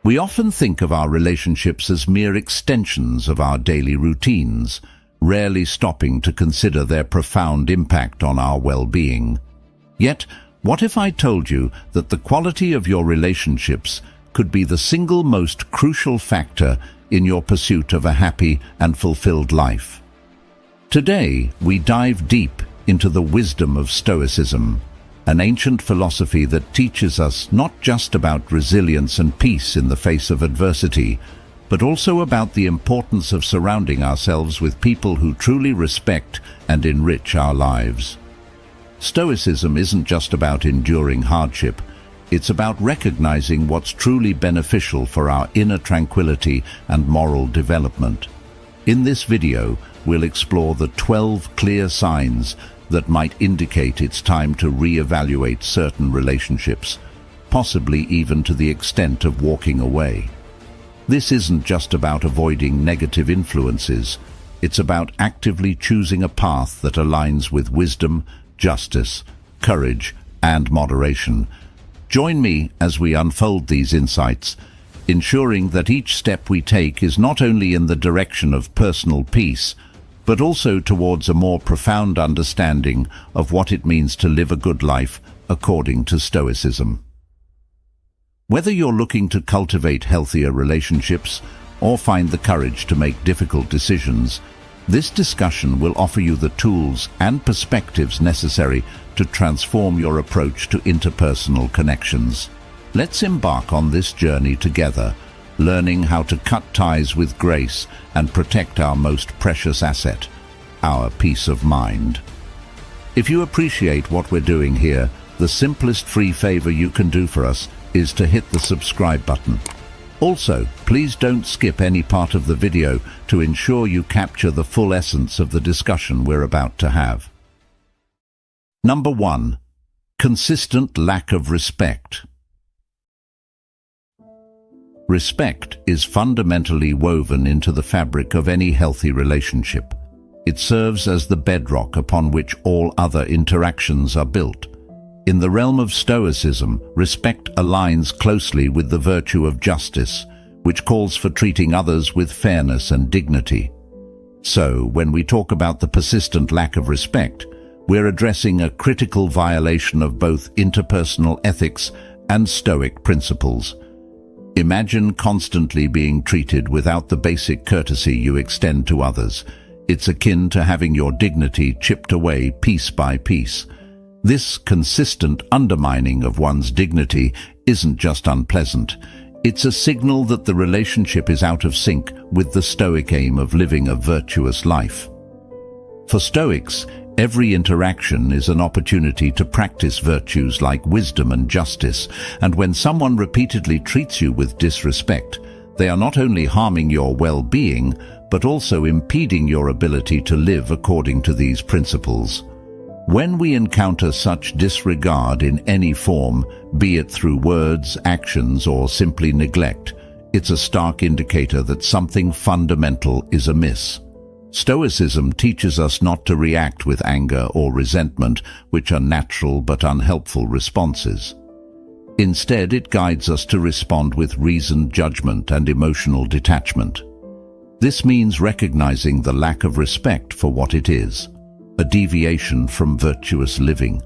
We often think of our relationships as mere extensions of our daily routines, rarely stopping to consider their profound impact on our well-being. Yet, what if I told you that the quality of your relationships could be the single most crucial factor in your pursuit of a happy and fulfilled life? Today, we dive deep into the wisdom of Stoicism, an ancient philosophy that teaches us not just about resilience and peace in the face of adversity, but also about the importance of surrounding ourselves with people who truly respect and enrich our lives. Stoicism isn't just about enduring hardship, it's about recognizing what's truly beneficial for our inner tranquility and moral development. In this video, we'll explore the 12 clear signs that might indicate it's time to reevaluate certain relationships, possibly even to the extent of walking away. This isn't just about avoiding negative influences, it's about actively choosing a path that aligns with wisdom, justice, courage, and moderation. Join me as we unfold these insights, ensuring that each step we take is not only in the direction of personal peace, but also towards a more profound understanding of what it means to live a good life according to Stoicism. Whether you're looking to cultivate healthier relationships or find the courage to make difficult decisions, this discussion will offer you the tools and perspectives necessary to transform your approach to interpersonal connections. Let's embark on this journey together, learning how to cut ties with grace and protect our most precious asset, our peace of mind. If you appreciate what we're doing here, the simplest free favor you can do for us is to hit the subscribe button. Also, please don't skip any part of the video to ensure you capture the full essence of the discussion we're about to have. Number 1. Consistent lack of respect. Respect is fundamentally woven into the fabric of any healthy relationship. It serves as the bedrock upon which all other interactions are built. In the realm of Stoicism, respect aligns closely with the virtue of justice, which calls for treating others with fairness and dignity. So, when we talk about the persistent lack of respect, we're addressing a critical violation of both interpersonal ethics and Stoic principles. Imagine constantly being treated without the basic courtesy you extend to others. It's akin to having your dignity chipped away piece by piece. This consistent undermining of one's dignity isn't just unpleasant. It's a signal that the relationship is out of sync with the Stoic aim of living a virtuous life. For Stoics, every interaction is an opportunity to practice virtues like wisdom and justice, and when someone repeatedly treats you with disrespect, they are not only harming your well-being, but also impeding your ability to live according to these principles. When we encounter such disregard in any form, be it through words, actions, or simply neglect, it's a stark indicator that something fundamental is amiss. Stoicism teaches us not to react with anger or resentment, which are natural but unhelpful responses. Instead, it guides us to respond with reasoned judgment and emotional detachment. This means recognizing the lack of respect for what it is, a deviation from virtuous living.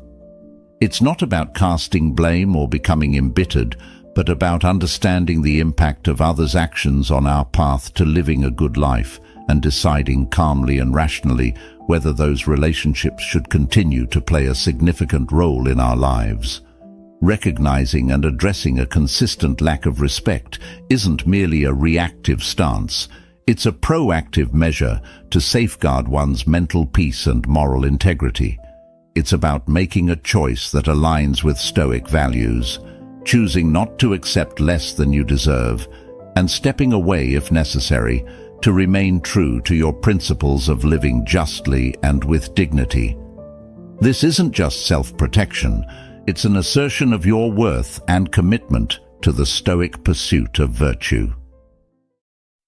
It's not about casting blame or becoming embittered, but about understanding the impact of others' actions on our path to living a good life and deciding calmly and rationally whether those relationships should continue to play a significant role in our lives. Recognizing and addressing a consistent lack of respect isn't merely a reactive stance. It's a proactive measure to safeguard one's mental peace and moral integrity. It's about making a choice that aligns with Stoic values, choosing not to accept less than you deserve, and stepping away if necessary to remain true to your principles of living justly and with dignity. This isn't just self-protection, it's an assertion of your worth and commitment to the Stoic pursuit of virtue.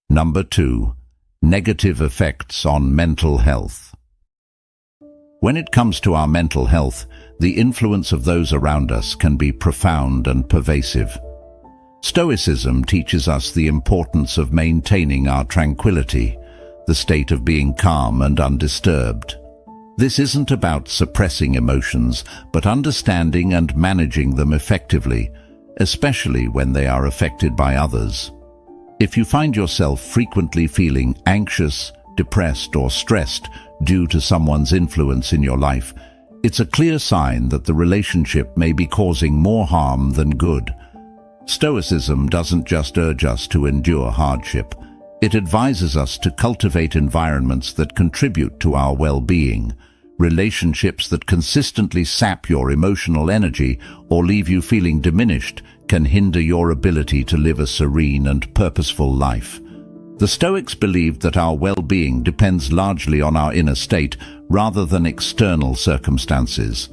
Number 2. Negative effects on mental health. When it comes to our mental health, the influence of those around us can be profound and pervasive. Stoicism teaches us the importance of maintaining our tranquility, the state of being calm and undisturbed. This isn't about suppressing emotions, but understanding and managing them effectively, especially when they are affected by others. If you find yourself frequently feeling anxious, depressed, or stressed due to someone's influence in your life, it's a clear sign that the relationship may be causing more harm than good. Stoicism doesn't just urge us to endure hardship. It advises us to cultivate environments that contribute to our well-being. Relationships that consistently sap your emotional energy or leave you feeling diminished can hinder your ability to live a serene and purposeful life. The Stoics believed that our well-being depends largely on our inner state rather than external circumstances.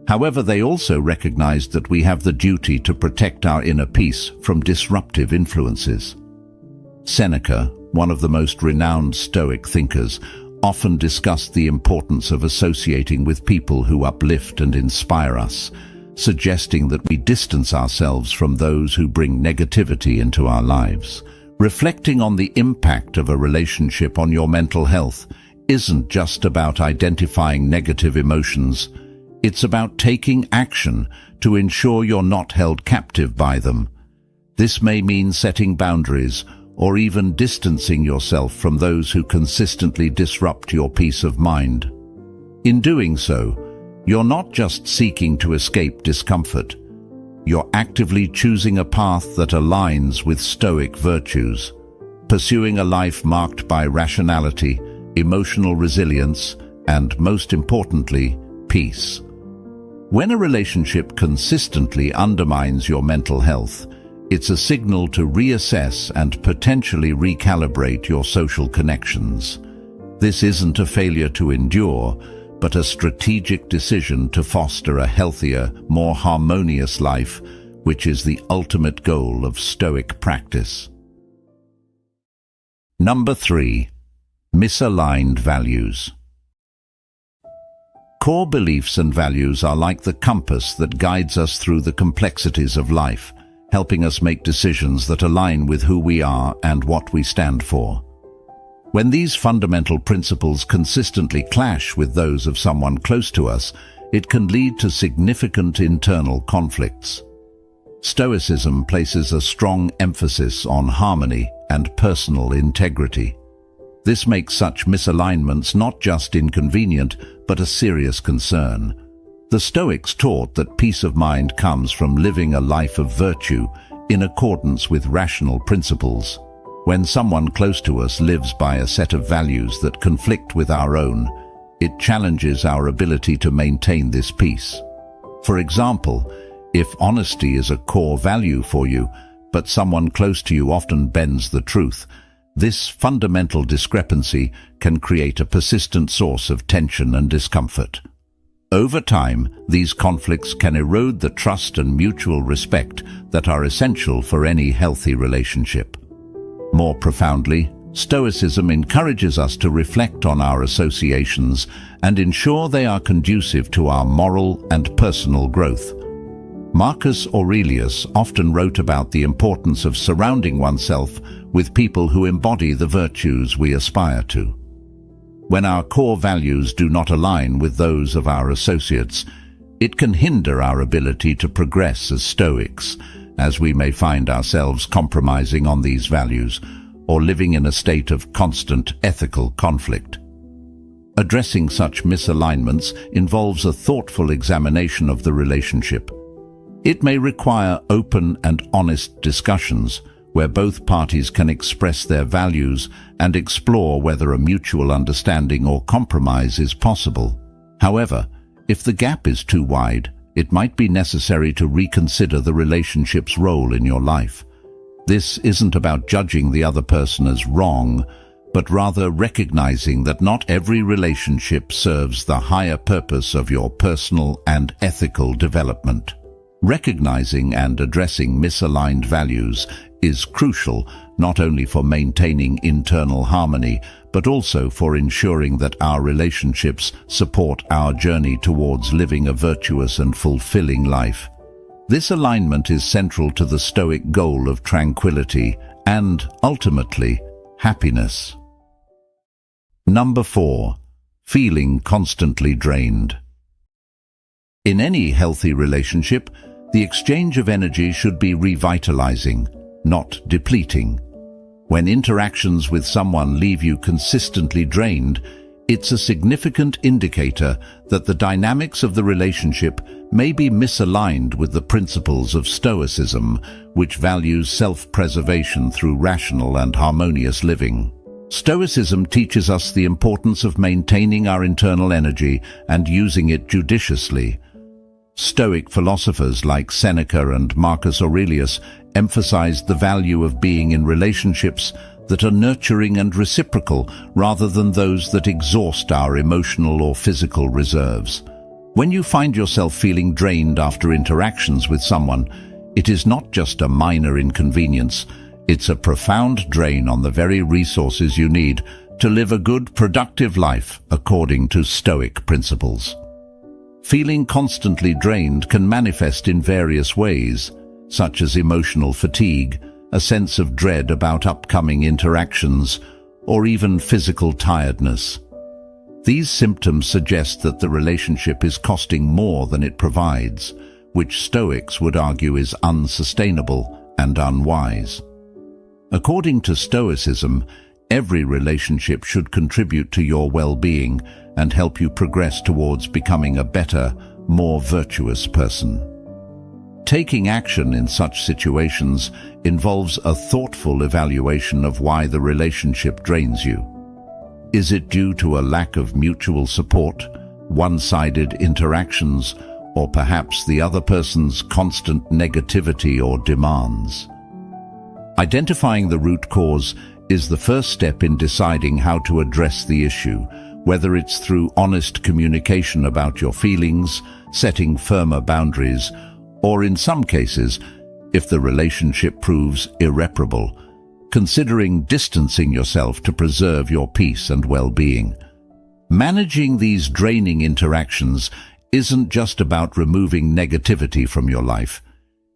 However, they also recognized that we have the duty to protect our inner peace from disruptive influences. Seneca, one of the most renowned Stoic thinkers, often discussed the importance of associating with people who uplift and inspire us, suggesting that we distance ourselves from those who bring negativity into our lives. Reflecting on the impact of a relationship on your mental health isn't just about identifying negative emotions. It's about taking action to ensure you're not held captive by them. This may mean setting boundaries or even distancing yourself from those who consistently disrupt your peace of mind. In doing so, you're not just seeking to escape discomfort. You're actively choosing a path that aligns with Stoic virtues, pursuing a life marked by rationality, emotional resilience, and, most importantly, peace. When a relationship consistently undermines your mental health, it's a signal to reassess and potentially recalibrate your social connections. This isn't a failure to endure, but a strategic decision to foster a healthier, more harmonious life, which is the ultimate goal of Stoic practice. Number 3. Misaligned values. Core beliefs and values are like the compass that guides us through the complexities of life, helping us make decisions that align with who we are and what we stand for. When these fundamental principles consistently clash with those of someone close to us, it can lead to significant internal conflicts. Stoicism places a strong emphasis on harmony and personal integrity. This makes such misalignments not just inconvenient, but a serious concern. The Stoics taught that peace of mind comes from living a life of virtue in accordance with rational principles. When someone close to us lives by a set of values that conflict with our own, it challenges our ability to maintain this peace. For example, if honesty is a core value for you, but someone close to you often bends the truth, this fundamental discrepancy can create a persistent source of tension and discomfort. Over time, these conflicts can erode the trust and mutual respect that are essential for any healthy relationship. More profoundly, Stoicism encourages us to reflect on our associations and ensure they are conducive to our moral and personal growth. Marcus Aurelius often wrote about the importance of surrounding oneself with people who embody the virtues we aspire to. When our core values do not align with those of our associates, it can hinder our ability to progress as Stoics, as we may find ourselves compromising on these values or living in a state of constant ethical conflict. Addressing such misalignments involves a thoughtful examination of the relationship. It may require open and honest discussions where both parties can express their values and explore whether a mutual understanding or compromise is possible. However, if the gap is too wide, it might be necessary to reconsider the relationship's role in your life. This isn't about judging the other person as wrong, but rather recognizing that not every relationship serves the higher purpose of your personal and ethical development. Recognizing and addressing misaligned values is crucial not only for maintaining internal harmony, but also for ensuring that our relationships support our journey towards living a virtuous and fulfilling life. This alignment is central to the Stoic goal of tranquility and, ultimately, happiness. Number 4. Feeling constantly drained. In any healthy relationship, the exchange of energy should be revitalizing, not depleting. When interactions with someone leave you consistently drained, it's a significant indicator that the dynamics of the relationship may be misaligned with the principles of Stoicism, which values self-preservation through rational and harmonious living. Stoicism teaches us the importance of maintaining our internal energy and using it judiciously. Stoic philosophers like Seneca and Marcus Aurelius emphasized the value of being in relationships that are nurturing and reciprocal rather than those that exhaust our emotional or physical reserves. When you find yourself feeling drained after interactions with someone, it is not just a minor inconvenience, it's a profound drain on the very resources you need to live a good, productive life according to Stoic principles. Feeling constantly drained can manifest in various ways, such as emotional fatigue, a sense of dread about upcoming interactions, or even physical tiredness. These symptoms suggest that the relationship is costing more than it provides, which Stoics would argue is unsustainable and unwise. According to Stoicism, every relationship should contribute to your well-being and help you progress towards becoming a better, more virtuous person. Taking action in such situations involves a thoughtful evaluation of why the relationship drains you. Is it due to a lack of mutual support, one-sided interactions, or perhaps the other person's constant negativity or demands? Identifying the root cause is the first step in deciding how to address the issue, whether it's through honest communication about your feelings, setting firmer boundaries, or in some cases, if the relationship proves irreparable, considering distancing yourself to preserve your peace and well-being. Managing these draining interactions isn't just about removing negativity from your life.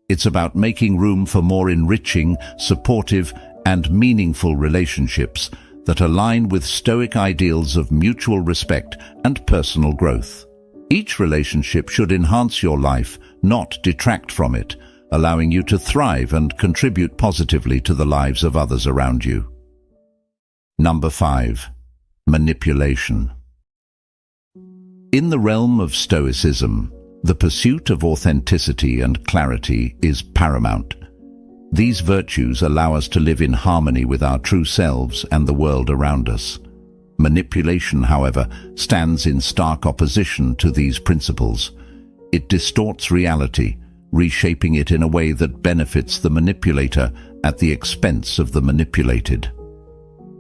It's about making room for more enriching, supportive, and meaningful relationships that align with Stoic ideals of mutual respect and personal growth. Each relationship should enhance your life, not detract from it, allowing you to thrive and contribute positively to the lives of others around you. Number 5. Manipulation. In the realm of Stoicism, the pursuit of authenticity and clarity is paramount. These virtues allow us to live in harmony with our true selves and the world around us. Manipulation, however, stands in stark opposition to these principles. It distorts reality, reshaping it in a way that benefits the manipulator at the expense of the manipulated.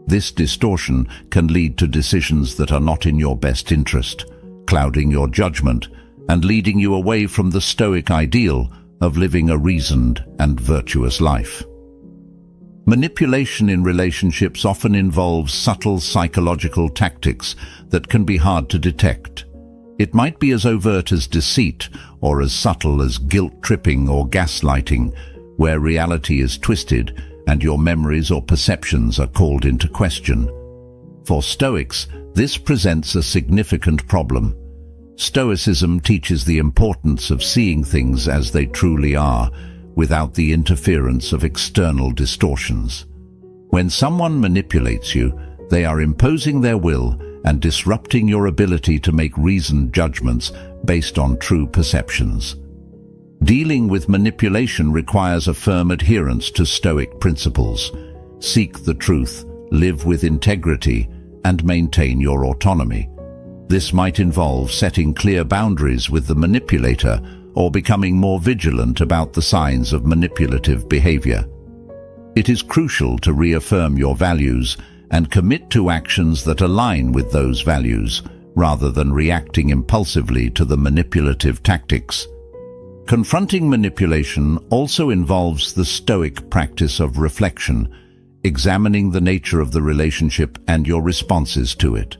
This distortion can lead to decisions that are not in your best interest, clouding your judgment and leading you away from the Stoic ideal of living a reasoned and virtuous life. Manipulation in relationships often involves subtle psychological tactics that can be hard to detect. It might be as overt as deceit or as subtle as guilt-tripping or gaslighting, where reality is twisted and your memories or perceptions are called into question. For Stoics, this presents a significant problem. Stoicism teaches the importance of seeing things as they truly are, without the interference of external distortions. When someone manipulates you, they are imposing their will and disrupting your ability to make reasoned judgments based on true perceptions. Dealing with manipulation requires a firm adherence to Stoic principles. Seek the truth, live with integrity, and maintain your autonomy. This might involve setting clear boundaries with the manipulator or becoming more vigilant about the signs of manipulative behavior. It is crucial to reaffirm your values and commit to actions that align with those values, rather than reacting impulsively to the manipulative tactics. Confronting manipulation also involves the Stoic practice of reflection, examining the nature of the relationship and your responses to it.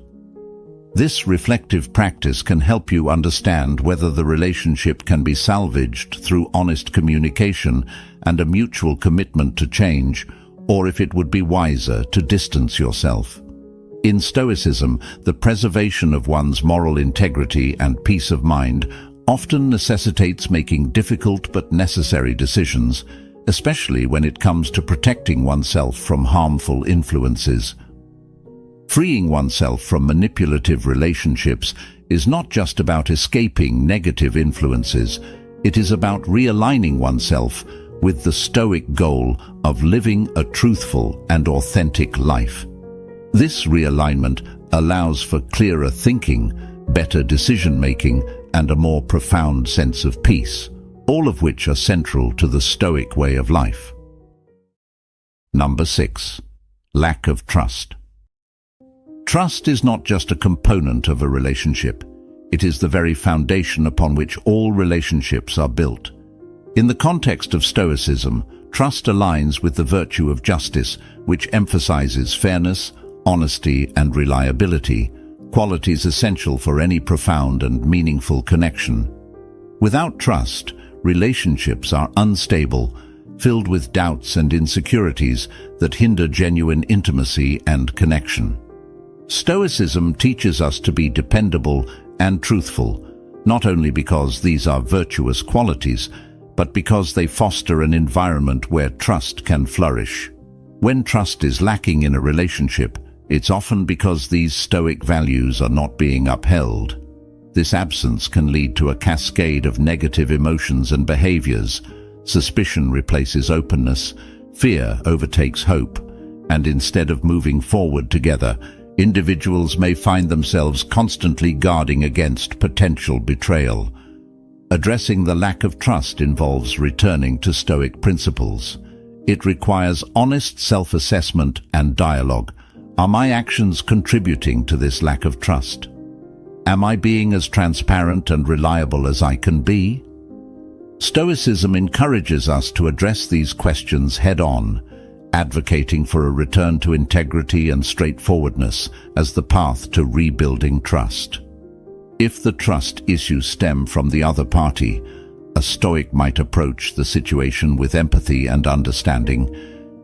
This reflective practice can help you understand whether the relationship can be salvaged through honest communication and a mutual commitment to change, or if it would be wiser to distance yourself. In Stoicism, the preservation of one's moral integrity and peace of mind often necessitates making difficult but necessary decisions, especially when it comes to protecting oneself from harmful influences. Freeing oneself from manipulative relationships is not just about escaping negative influences, it is about realigning oneself with the Stoic goal of living a truthful and authentic life. This realignment allows for clearer thinking, better decision-making, and a more profound sense of peace, all of which are central to the Stoic way of life. Number 6. Lack of trust. Trust is not just a component of a relationship. It is the very foundation upon which all relationships are built. In the context of Stoicism, trust aligns with the virtue of justice, which emphasizes fairness, honesty, and reliability, qualities essential for any profound and meaningful connection. Without trust, relationships are unstable, filled with doubts and insecurities that hinder genuine intimacy and connection. Stoicism teaches us to be dependable and truthful, not only because these are virtuous qualities, but because they foster an environment where trust can flourish. When trust is lacking in a relationship, it's often because these Stoic values are not being upheld. This absence can lead to a cascade of negative emotions and behaviors. Suspicion replaces openness, fear overtakes hope, and instead of moving forward together, individuals may find themselves constantly guarding against potential betrayal. Addressing the lack of trust involves returning to Stoic principles. It requires honest self-assessment and dialogue. Are my actions contributing to this lack of trust? Am I being as transparent and reliable as I can be? Stoicism encourages us to address these questions head-on, advocating for a return to integrity and straightforwardness as the path to rebuilding trust. If the trust issues stem from the other party, a Stoic might approach the situation with empathy and understanding,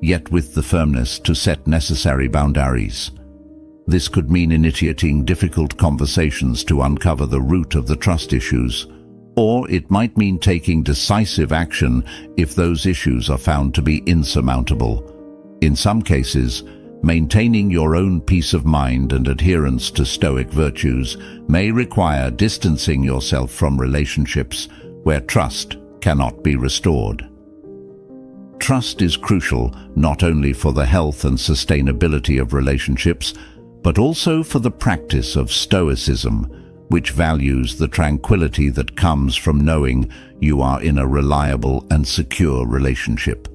yet with the firmness to set necessary boundaries. This could mean initiating difficult conversations to uncover the root of the trust issues, or it might mean taking decisive action if those issues are found to be insurmountable. In some cases, maintaining your own peace of mind and adherence to Stoic virtues may require distancing yourself from relationships where trust cannot be restored. Trust is crucial not only for the health and sustainability of relationships, but also for the practice of Stoicism, which values the tranquility that comes from knowing you are in a reliable and secure relationship.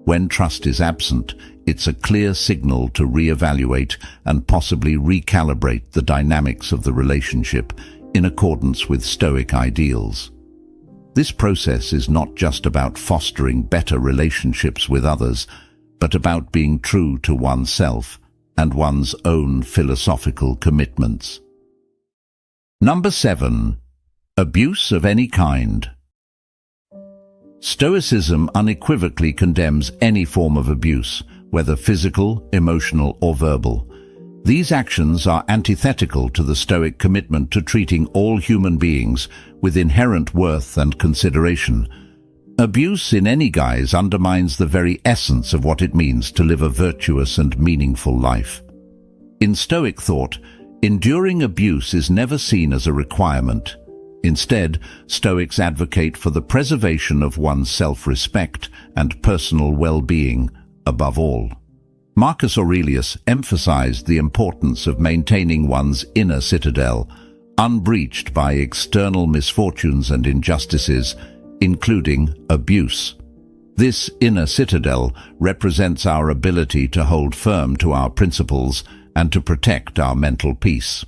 When trust is absent, it's a clear signal to reevaluate and possibly recalibrate the dynamics of the relationship in accordance with Stoic ideals. This process is not just about fostering better relationships with others, but about being true to oneself and one's own philosophical commitments. Number 7. Abuse of any kind. Stoicism unequivocally condemns any form of abuse, whether physical, emotional, or verbal. These actions are antithetical to the Stoic commitment to treating all human beings with inherent worth and consideration. Abuse in any guise undermines the very essence of what it means to live a virtuous and meaningful life. In Stoic thought, enduring abuse is never seen as a requirement. Instead, Stoics advocate for the preservation of one's self-respect and personal well-being above all. Marcus Aurelius emphasized the importance of maintaining one's inner citadel, unbreached by external misfortunes and injustices, including abuse. This inner citadel represents our ability to hold firm to our principles and to protect our mental peace.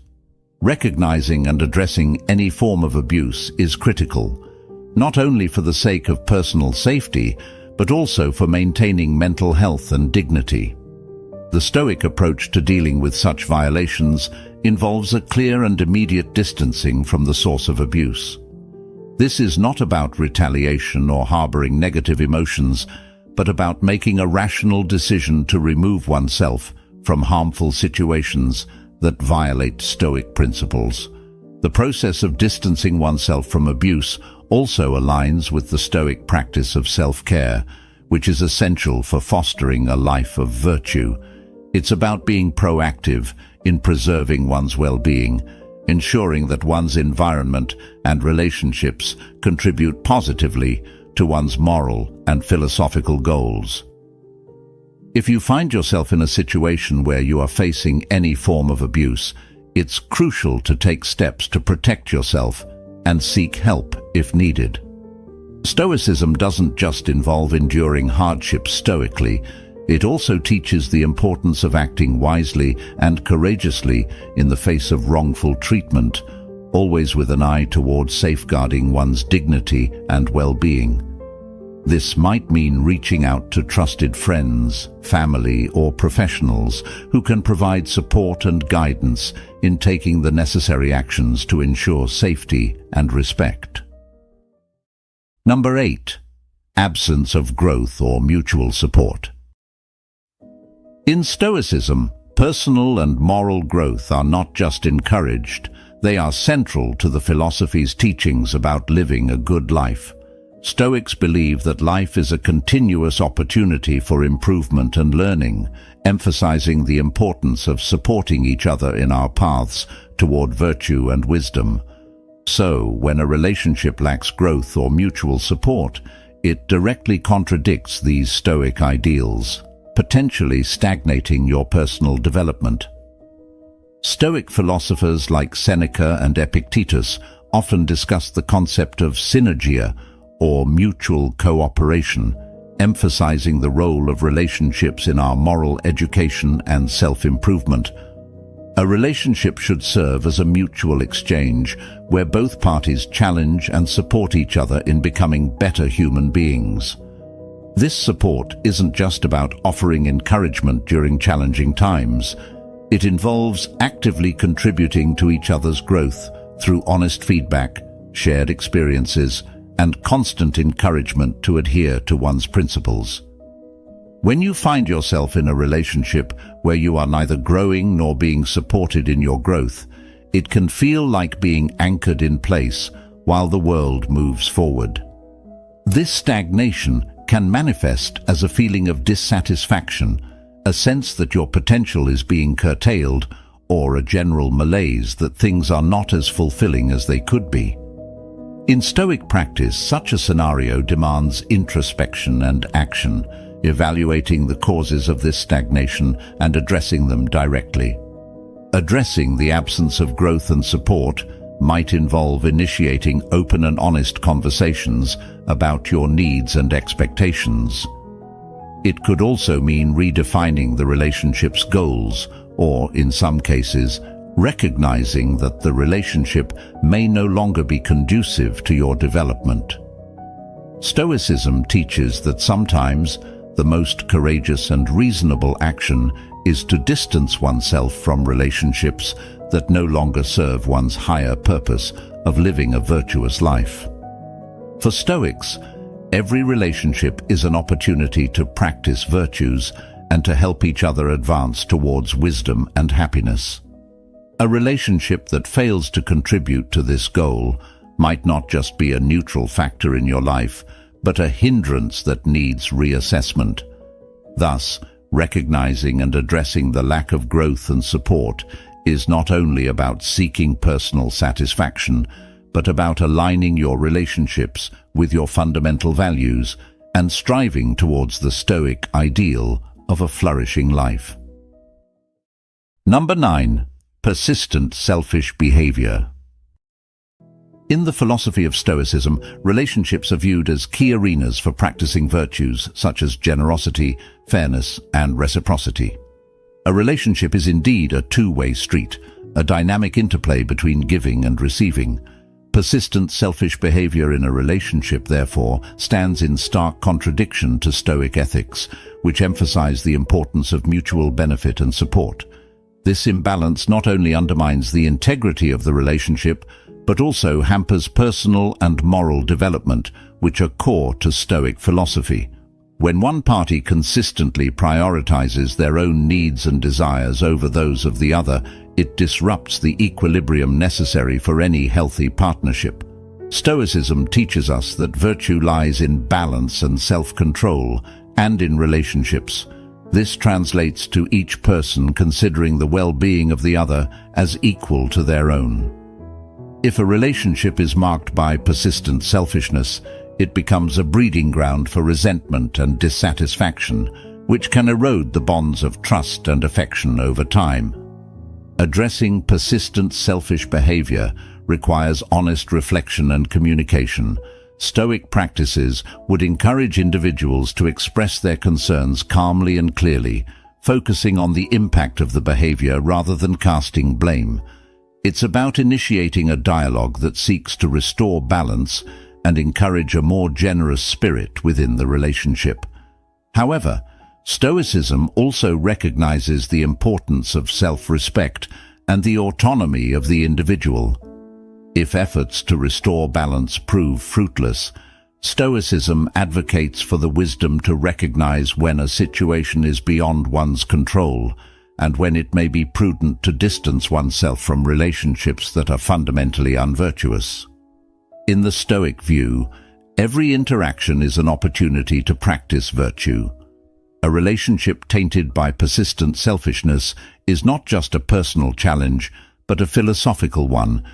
Recognizing and addressing any form of abuse is critical, not only for the sake of personal safety, but also for maintaining mental health and dignity. The Stoic approach to dealing with such violations involves a clear and immediate distancing from the source of abuse. This is not about retaliation or harboring negative emotions, but about making a rational decision to remove oneself from harmful situations that violate Stoic principles. The process of distancing oneself from abuse also aligns with the Stoic practice of self-care, which is essential for fostering a life of virtue. It's about being proactive in preserving one's well-being, ensuring that one's environment and relationships contribute positively to one's moral and philosophical goals. If you find yourself in a situation where you are facing any form of abuse, it's crucial to take steps to protect yourself and seek help if needed. Stoicism doesn't just involve enduring hardships stoically, it also teaches the importance of acting wisely and courageously in the face of wrongful treatment, always with an eye towards safeguarding one's dignity and well-being. This might mean reaching out to trusted friends, family, or professionals who can provide support and guidance in taking the necessary actions to ensure safety and respect. Number 8. Absence of growth or mutual support. In Stoicism, personal and moral growth are not just encouraged, they are central to the philosophy's teachings about living a good life. Stoics believe that life is a continuous opportunity for improvement and learning, emphasizing the importance of supporting each other in our paths toward virtue and wisdom. So, when a relationship lacks growth or mutual support, it directly contradicts these Stoic ideals, potentially stagnating your personal development. Stoic philosophers like Seneca and Epictetus often discuss the concept of synergia, or mutual cooperation, emphasizing the role of relationships in our moral education and self-improvement. A relationship should serve as a mutual exchange where both parties challenge and support each other in becoming better human beings. This support isn't just about offering encouragement during challenging times. It involves actively contributing to each other's growth through honest feedback, shared experiences, and constant encouragement to adhere to one's principles. When you find yourself in a relationship where you are neither growing nor being supported in your growth, it can feel like being anchored in place while the world moves forward. This stagnation can manifest as a feeling of dissatisfaction, a sense that your potential is being curtailed, or a general malaise that things are not as fulfilling as they could be. In Stoic practice, such a scenario demands introspection and action, evaluating the causes of this stagnation and addressing them directly. Addressing the absence of growth and support might involve initiating open and honest conversations about your needs and expectations. It could also mean redefining the relationship's goals, or, in some cases, recognizing that the relationship may no longer be conducive to your development. Stoicism teaches that sometimes the most courageous and reasonable action is to distance oneself from relationships that no longer serve one's higher purpose of living a virtuous life. For Stoics, every relationship is an opportunity to practice virtues and to help each other advance towards wisdom and happiness. A relationship that fails to contribute to this goal might not just be a neutral factor in your life, but a hindrance that needs reassessment. Thus, recognizing and addressing the lack of growth and support is not only about seeking personal satisfaction, but about aligning your relationships with your fundamental values and striving towards the Stoic ideal of a flourishing life. Number 9. Persistent selfish behavior. In the philosophy of Stoicism, relationships are viewed as key arenas for practicing virtues such as generosity, fairness, and reciprocity. A relationship is indeed a two-way street, a dynamic interplay between giving and receiving. Persistent selfish behavior in a relationship, therefore, stands in stark contradiction to Stoic ethics, which emphasize the importance of mutual benefit and support. This imbalance not only undermines the integrity of the relationship, but also hampers personal and moral development, which are core to Stoic philosophy. When one party consistently prioritizes their own needs and desires over those of the other, it disrupts the equilibrium necessary for any healthy partnership. Stoicism teaches us that virtue lies in balance and self-control, and in relationships. This translates to each person considering the well-being of the other as equal to their own. If a relationship is marked by persistent selfishness, it becomes a breeding ground for resentment and dissatisfaction, which can erode the bonds of trust and affection over time. Addressing persistent selfish behavior requires honest reflection and communication. Stoic practices would encourage individuals to express their concerns calmly and clearly, focusing on the impact of the behavior rather than casting blame. It's about initiating a dialogue that seeks to restore balance and encourage a more generous spirit within the relationship. However, Stoicism also recognizes the importance of self-respect and the autonomy of the individual. If efforts to restore balance prove fruitless, Stoicism advocates for the wisdom to recognize when a situation is beyond one's control and when it may be prudent to distance oneself from relationships that are fundamentally unvirtuous. In the Stoic view, every interaction is an opportunity to practice virtue. A relationship tainted by persistent selfishness is not just a personal challenge, but a philosophical one.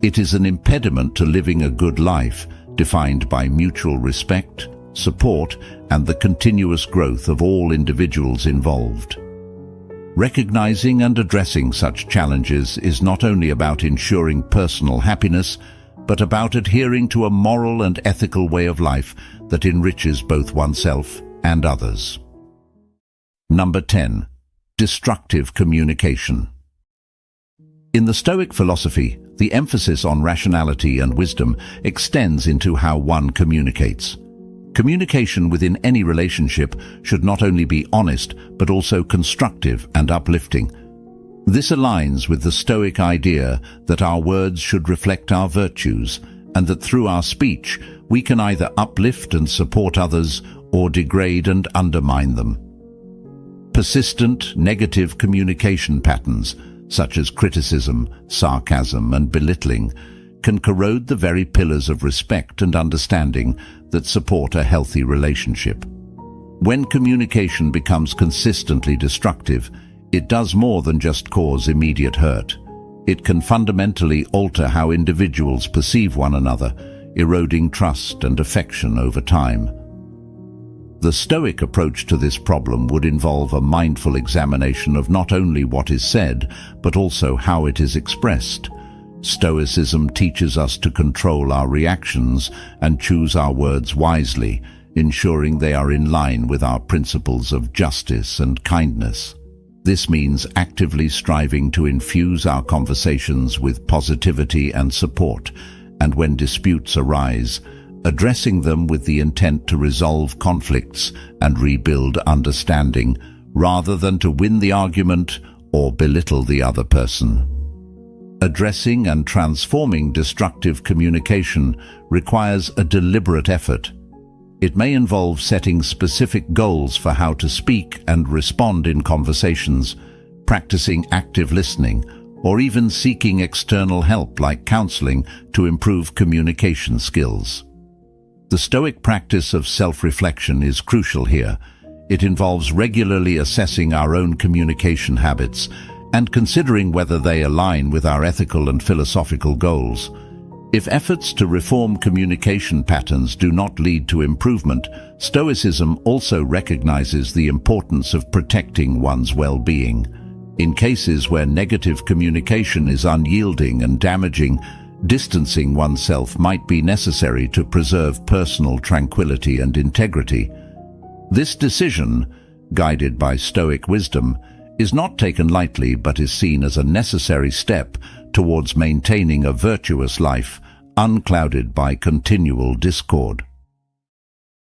It is an impediment to living a good life, defined by mutual respect, support, and the continuous growth of all individuals involved. Recognizing and addressing such challenges is not only about ensuring personal happiness, but about adhering to a moral and ethical way of life that enriches both oneself and others. Number 10. Destructive communication. In the Stoic philosophy, the emphasis on rationality and wisdom extends into how one communicates. Communication within any relationship should not only be honest, but also constructive and uplifting. This aligns with the Stoic idea that our words should reflect our virtues, and that through our speech we can either uplift and support others or degrade and undermine them. Persistent negative communication patterns, such as criticism, sarcasm, and belittling, can corrode the very pillars of respect and understanding that support a healthy relationship. When communication becomes consistently destructive, it does more than just cause immediate hurt. It can fundamentally alter how individuals perceive one another, eroding trust and affection over time. The Stoic approach to this problem would involve a mindful examination of not only what is said, but also how it is expressed. Stoicism teaches us to control our reactions and choose our words wisely, ensuring they are in line with our principles of justice and kindness. This means actively striving to infuse our conversations with positivity and support, and when disputes arise, addressing them with the intent to resolve conflicts and rebuild understanding, rather than to win the argument or belittle the other person. Addressing and transforming destructive communication requires a deliberate effort. It may involve setting specific goals for how to speak and respond in conversations, practicing active listening, or even seeking external help like counseling to improve communication skills. The Stoic practice of self-reflection is crucial here. It involves regularly assessing our own communication habits and considering whether they align with our ethical and philosophical goals. If efforts to reform communication patterns do not lead to improvement, Stoicism also recognizes the importance of protecting one's well-being. In cases where negative communication is unyielding and damaging, distancing oneself might be necessary to preserve personal tranquility and integrity. This decision, guided by Stoic wisdom, is not taken lightly but is seen as a necessary step towards maintaining a virtuous life, unclouded by continual discord.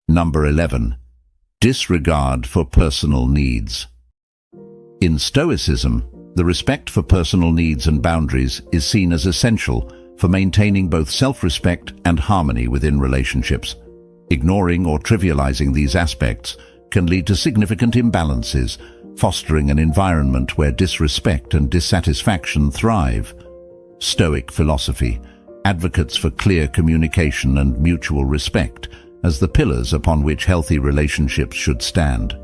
Number 11. Disregard for personal needs. In Stoicism, the respect for personal needs and boundaries is seen as essential for maintaining both self-respect and harmony within relationships. Ignoring or trivializing these aspects can lead to significant imbalances, fostering an environment where disrespect and dissatisfaction thrive. Stoic philosophy advocates for clear communication and mutual respect as the pillars upon which healthy relationships should stand.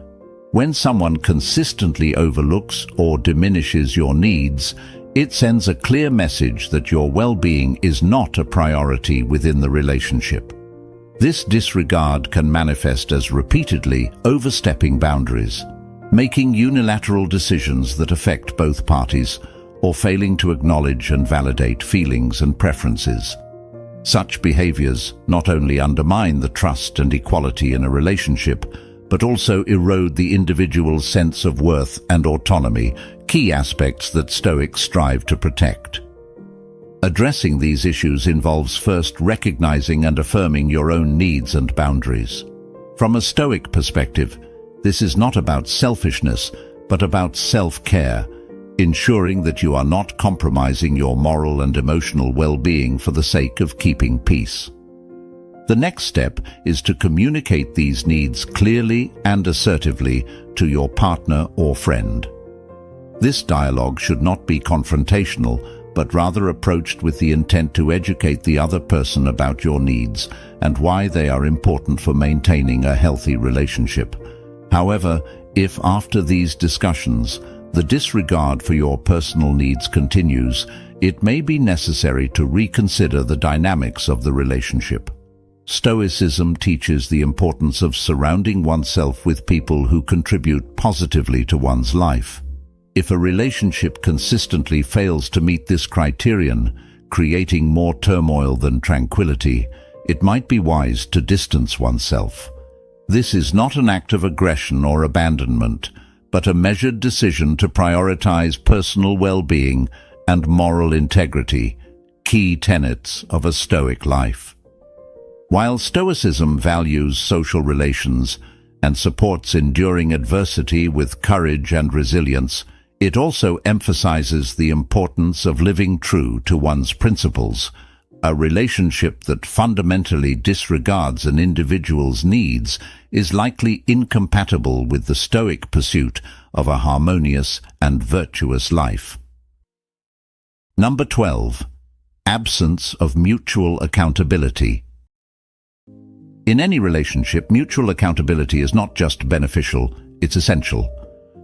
When someone consistently overlooks or diminishes your needs, it sends a clear message that your well-being is not a priority within the relationship. This disregard can manifest as repeatedly overstepping boundaries, making unilateral decisions that affect both parties, or failing to acknowledge and validate feelings and preferences. Such behaviors not only undermine the trust and equality in a relationship, but also erode the individual's sense of worth and autonomy, key aspects that Stoics strive to protect. Addressing these issues involves first recognizing and affirming your own needs and boundaries. From a Stoic perspective, this is not about selfishness, but about self-care, ensuring that you are not compromising your moral and emotional well-being for the sake of keeping peace. The next step is to communicate these needs clearly and assertively to your partner or friend. This dialogue should not be confrontational, but rather approached with the intent to educate the other person about your needs and why they are important for maintaining a healthy relationship. However, if after these discussions, the disregard for your personal needs continues, it may be necessary to reconsider the dynamics of the relationship. Stoicism teaches the importance of surrounding oneself with people who contribute positively to one's life. If a relationship consistently fails to meet this criterion, creating more turmoil than tranquility, it might be wise to distance oneself. This is not an act of aggression or abandonment, but a measured decision to prioritize personal well-being and moral integrity, key tenets of a Stoic life. While Stoicism values social relations and supports enduring adversity with courage and resilience, it also emphasizes the importance of living true to one's principles. A relationship that fundamentally disregards an individual's needs is likely incompatible with the Stoic pursuit of a harmonious and virtuous life. Number 12. Absence of mutual accountability. In any relationship, mutual accountability is not just beneficial, it's essential.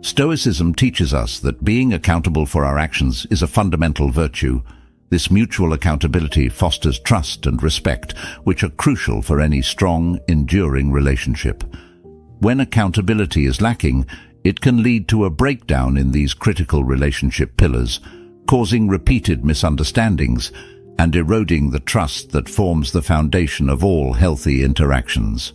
Stoicism teaches us that being accountable for our actions is a fundamental virtue. This mutual accountability fosters trust and respect, which are crucial for any strong, enduring relationship. When accountability is lacking, it can lead to a breakdown in these critical relationship pillars, causing repeated misunderstandings and eroding the trust that forms the foundation of all healthy interactions.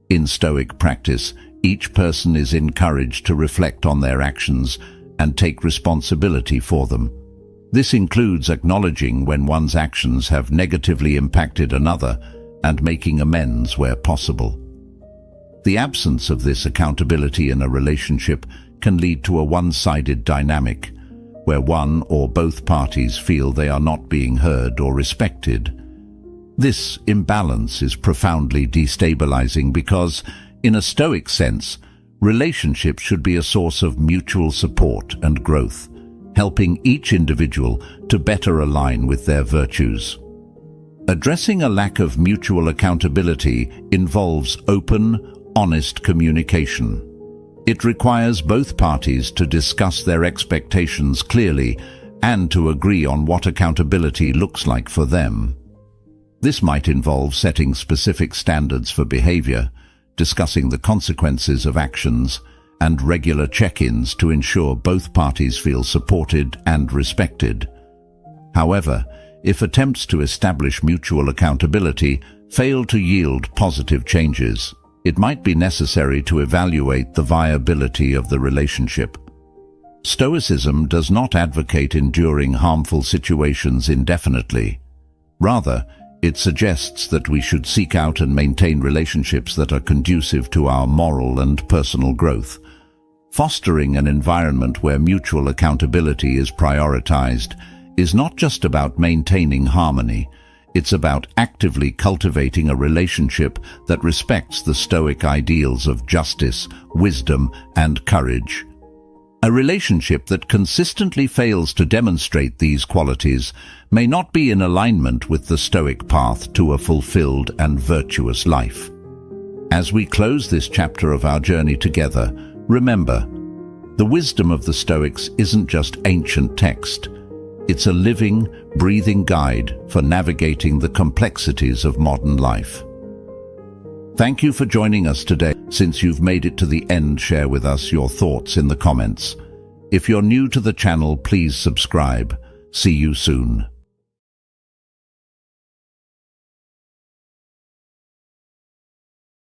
In Stoic practice, each person is encouraged to reflect on their actions and take responsibility for them. This includes acknowledging when one's actions have negatively impacted another and making amends where possible. The absence of this accountability in a relationship can lead to a one-sided dynamic, where one or both parties feel they are not being heard or respected. This imbalance is profoundly destabilizing because, in a Stoic sense, relationships should be a source of mutual support and growth, helping each individual to better align with their virtues. Addressing a lack of mutual accountability involves open, honest communication. It requires both parties to discuss their expectations clearly and to agree on what accountability looks like for them. This might involve setting specific standards for behavior, discussing the consequences of actions, and regular check-ins to ensure both parties feel supported and respected. However, if attempts to establish mutual accountability fail to yield positive changes, it might be necessary to evaluate the viability of the relationship. Stoicism does not advocate enduring harmful situations indefinitely. Rather, It suggests that we should seek out and maintain relationships that are conducive to our moral and personal growth. Fostering an environment where mutual accountability is prioritized is not just about maintaining harmony. It's about actively cultivating a relationship that respects the Stoic ideals of justice, wisdom, and courage. A relationship that consistently fails to demonstrate these qualities may not be in alignment with the Stoic path to a fulfilled and virtuous life. As we close this chapter of our journey together, remember, the wisdom of the Stoics isn't just ancient text. It's a living, breathing guide for navigating the complexities of modern life. Thank you for joining us today. Since you've made it to the end, share with us your thoughts in the comments. If you're new to the channel, please subscribe. See you soon.